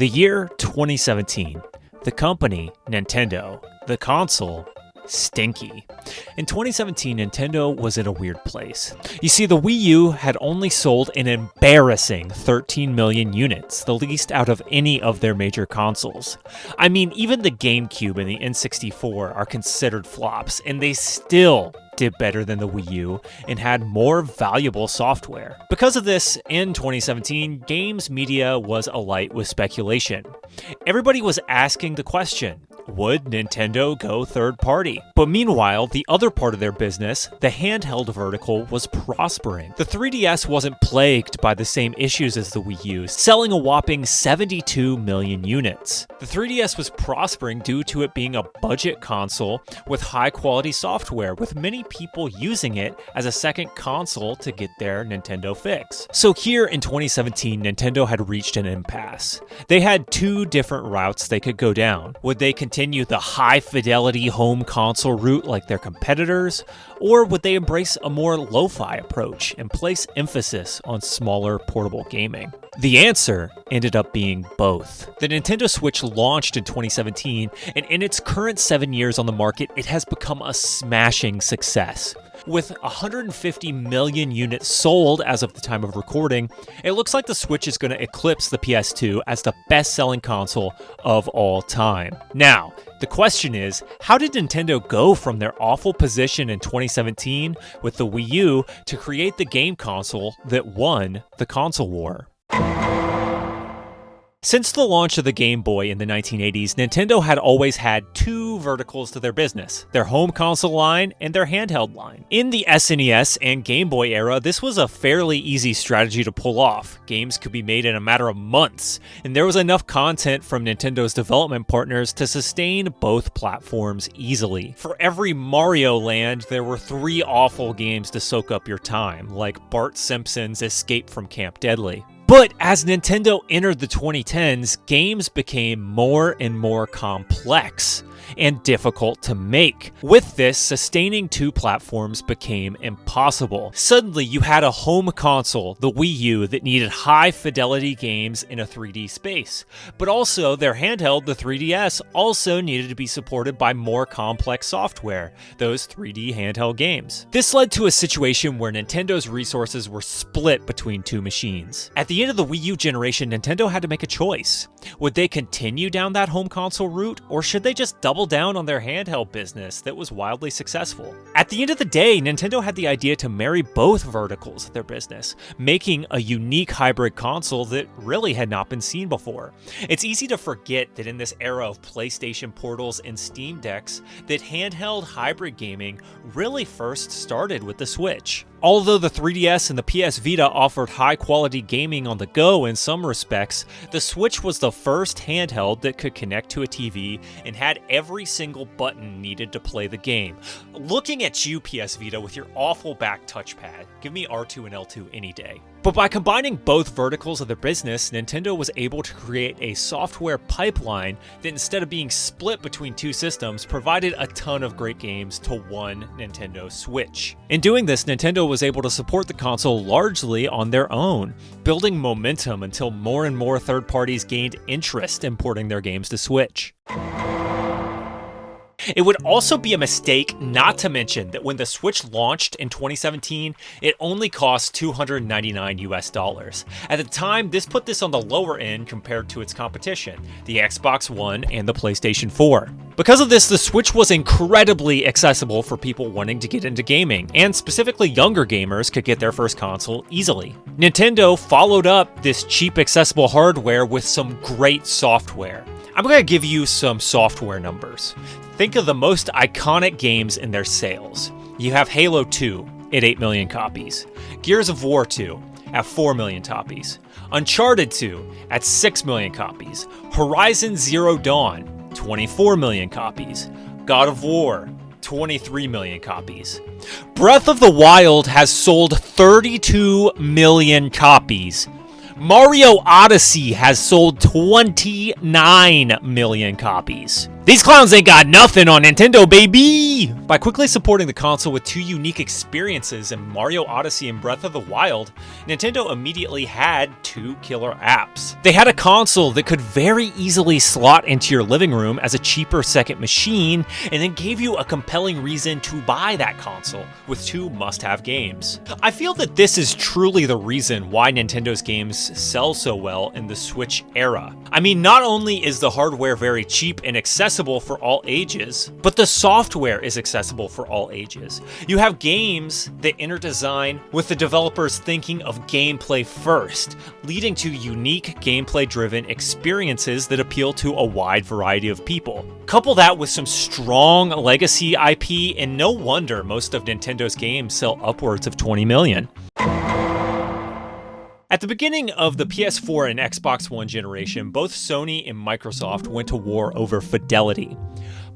The year 2017. The company, Nintendo. The console, stinky. In 2017, Nintendo was in a weird place. You see, the Wii U had only sold an embarrassing 13 million units, the least out of any of their major consoles. I mean, even the GameCube and the N64 are considered flops, and they still did better than the Wii U and had more valuable software. Because of this, in 2017, games media was alight with speculation. Everybody was asking the question, would Nintendo go third party? But meanwhile, the other part of their business, the handheld vertical, was prospering. The 3DS wasn't plagued by the same issues as the Wii U, selling a whopping 72 million units. The 3DS was prospering due to it being a budget console with high-quality software, with many people using it as a second console to get their Nintendo fix. So here in 2017, Nintendo had reached an impasse. They had two different routes they could go down. Would they continue the high-fidelity home console route like their competitors, or would they embrace a more lo-fi approach and place emphasis on smaller portable gaming? The answer ended up being both. The Nintendo Switch launched in 2017, and in its current 7 years on the market, it has become a smashing success. With 150 million units sold as of the time of recording, it looks like the Switch is going to eclipse the PS2 as the best-selling console of all time. Now, the question is, how did Nintendo go from their awful position in 2017 with the Wii U to create the game console that won the console war? Since the launch of the Game Boy in the 1980s, Nintendo had always had two verticals to their business, their home console line and their handheld line. In the SNES and Game Boy era, this was a fairly easy strategy to pull off. Games could be made in a matter of months, and there was enough content from Nintendo's development partners to sustain both platforms easily. For every Mario Land, there were 3 awful games to soak up your time, like Bart Simpson's Escape from Camp Deadly. But as Nintendo entered the 2010s, games became more and more complex and difficult to make. With this, sustaining 2 platforms became impossible. Suddenly, you had a home console, the Wii U, that needed high-fidelity games in a 3D space. But also, their handheld, the 3DS, also needed to be supported by more complex software, those 3D handheld games. This led to a situation where Nintendo's resources were split between 2 machines. At the end of the Wii U generation, Nintendo had to make a choice. Would they continue down that home console route, or should they just double down on their handheld business that was wildly successful? At the end of the day, Nintendo had the idea to marry both verticals of their business, making a unique hybrid console that really had not been seen before. It's easy to forget that in this era of PlayStation Portals and Steam Decks, that handheld hybrid gaming really first started with the Switch. Although the 3DS and the PS Vita offered high-quality gaming on the go in some respects, the Switch was the first handheld that could connect to a TV and had every single button needed to play the game. Looking at you, PS Vita, with your awful back touchpad, give me R2 and L2 any day. But by combining both verticals of their business, Nintendo was able to create a software pipeline that, instead of being split between 2 systems, provided a ton of great games to one Nintendo Switch. In doing this, Nintendo was able to support the console largely on their own, building momentum until more and more third parties gained interest in porting their games to Switch. It would also be a mistake not to mention that when the Switch launched in 2017, it only cost $299 US. At the time, this put this on the lower end compared to its competition, the Xbox One and the PlayStation 4. Because of this, the Switch was incredibly accessible for people wanting to get into gaming, and specifically younger gamers could get their first console easily. Nintendo followed up this cheap, accessible hardware with some great software. I'm going to give you some software numbers. Think of the most iconic games in their sales. You have Halo 2 at 8 million copies, Gears of War 2 at 4 million copies, Uncharted 2 at 6 million copies, Horizon Zero Dawn 24 million copies, God of War 23 million copies. Breath of the Wild has sold 32 million copies. Mario Odyssey has sold 29 million copies. These clowns ain't got nothing on Nintendo, baby! By quickly supporting the console with two unique experiences in Mario Odyssey and Breath of the Wild, Nintendo immediately had two killer apps. They had a console that could very easily slot into your living room as a cheaper second machine, and then gave you a compelling reason to buy that console with two must-have games. I feel that this is truly the reason why Nintendo's games sell so well in the Switch era. I mean, not only is the hardware very cheap and accessible for all ages, but the software is accessible for all ages. You have games that enter design with the developers thinking of gameplay first, leading to unique gameplay-driven experiences that appeal to a wide variety of people. Couple that with some strong legacy IP, and no wonder most of Nintendo's games sell upwards of 20 million. At the beginning of the PS4 and Xbox One generation, both Sony and Microsoft went to war over fidelity.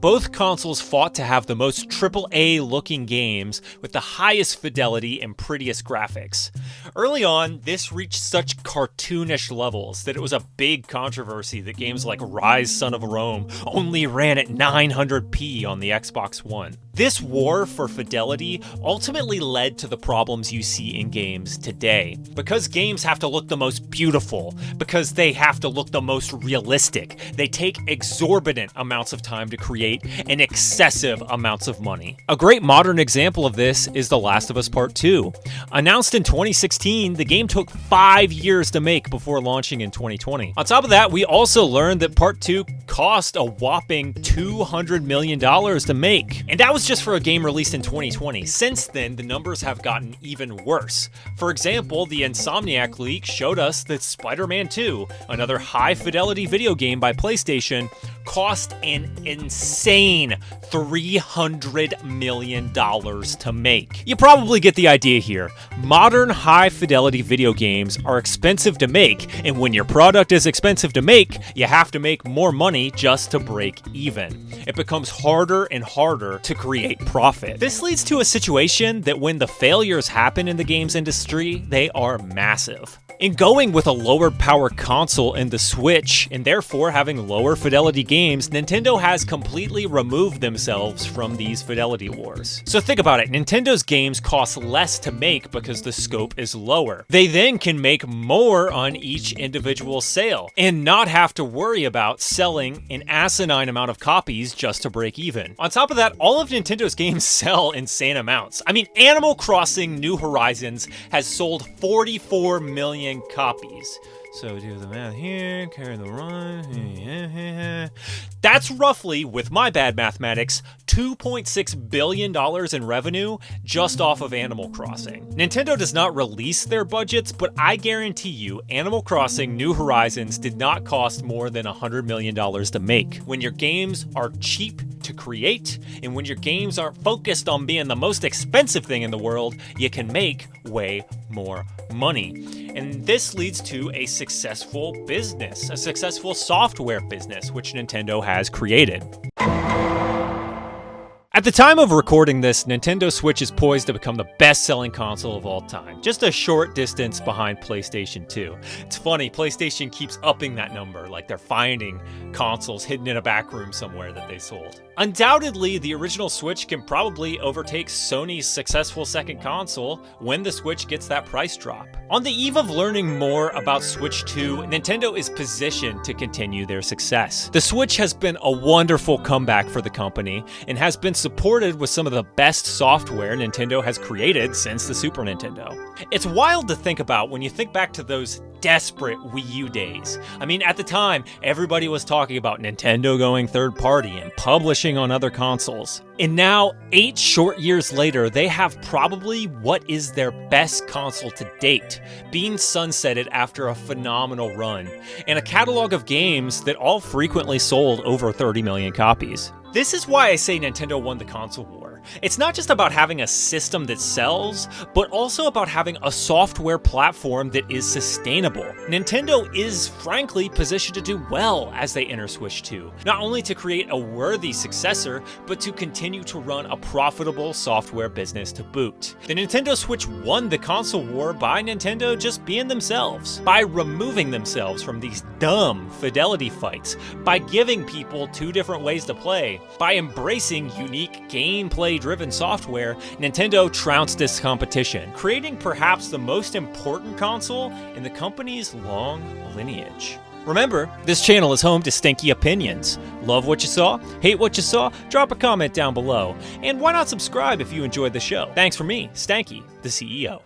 Both consoles fought to have the most AAA-looking games with the highest fidelity and prettiest graphics. Early on, this reached such cartoonish levels that it was a big controversy that games like Rise Son of Rome only ran at 900p on the Xbox One. This war for fidelity ultimately led to the problems you see in games today. Because games have to look the most beautiful, because they have to look the most realistic, they take exorbitant amounts of time to create and excessive amounts of money. A great modern example of this is The Last of Us Part 2. Announced in 2016, the game took 5 years to make before launching in 2020. On top of that, we also learned that Part 2 cost a whopping $200 million to make. And that was just for a game released in 2020. Since then, the numbers have gotten even worse. For example, the Insomniac leak showed us that Spider-Man 2, another high-fidelity video game by PlayStation, cost an insane $300 million to make. You probably get the idea here. Modern high-fidelity video games are expensive to make, and when your product is expensive to make, you have to make more money just to break even. It becomes harder and harder to create profit. This leads to a situation that when the failures happen in the games industry, they are massive. In going with a lower power console in the Switch, and therefore having lower fidelity games, Nintendo has completely removed themselves from these fidelity wars. So think about it, Nintendo's games cost less to make because the scope is lower. They then can make more on each individual sale, and not have to worry about selling an asinine amount of copies just to break even. On top of that, all of Nintendo's games sell insane amounts. I mean, Animal Crossing New Horizons has sold 44 million copies. So do the math here, carry the run. That's roughly, with my bad mathematics, $2.6 billion in revenue just off of Animal Crossing. Nintendo does not release their budgets, but I guarantee you Animal Crossing New Horizons did not cost more than $100 million to make. When your games are cheap to create, and when your games aren't focused on being the most expensive thing in the world, you can make way more money. And this leads to a successful business, a successful software business, which Nintendo has created. At the time of recording this, Nintendo Switch is poised to become the best-selling console of all time, just a short distance behind PlayStation 2. It's funny, PlayStation keeps upping that number, like they're finding consoles hidden in a back room somewhere that they sold. Undoubtedly, the original Switch can probably overtake Sony's successful second console when the Switch gets that price drop. On the eve of learning more about Switch 2, Nintendo is positioned to continue their success. The Switch has been a wonderful comeback for the company, and has been supported with some of the best software Nintendo has created since the Super Nintendo. It's wild to think about when you think back to those desperate Wii U days. I mean, at the time, everybody was talking about Nintendo going third party and publishing on other consoles. And now, 8 short years later, they have probably what is their best console to date, being sunsetted after a phenomenal run, and a catalog of games that all frequently sold over 30 million copies. This is why I say Nintendo won the console war. It's not just about having a system that sells, but also about having a software platform that is sustainable. Nintendo is frankly positioned to do well as they enter Switch 2, not only to create a worthy successor, but to continue to run a profitable software business to boot. The Nintendo Switch won the console war by Nintendo just being themselves, by removing themselves from these dumb fidelity fights, by giving people two different ways to play, by embracing unique gameplay-driven software. Nintendo trounced this competition, creating perhaps the most important console in the company's long lineage. Remember, this channel is home to stinky opinions. Love what you saw? Hate what you saw? Drop a comment down below. And why not subscribe if you enjoyed the show? Thanks for me, Stanky, the CEO.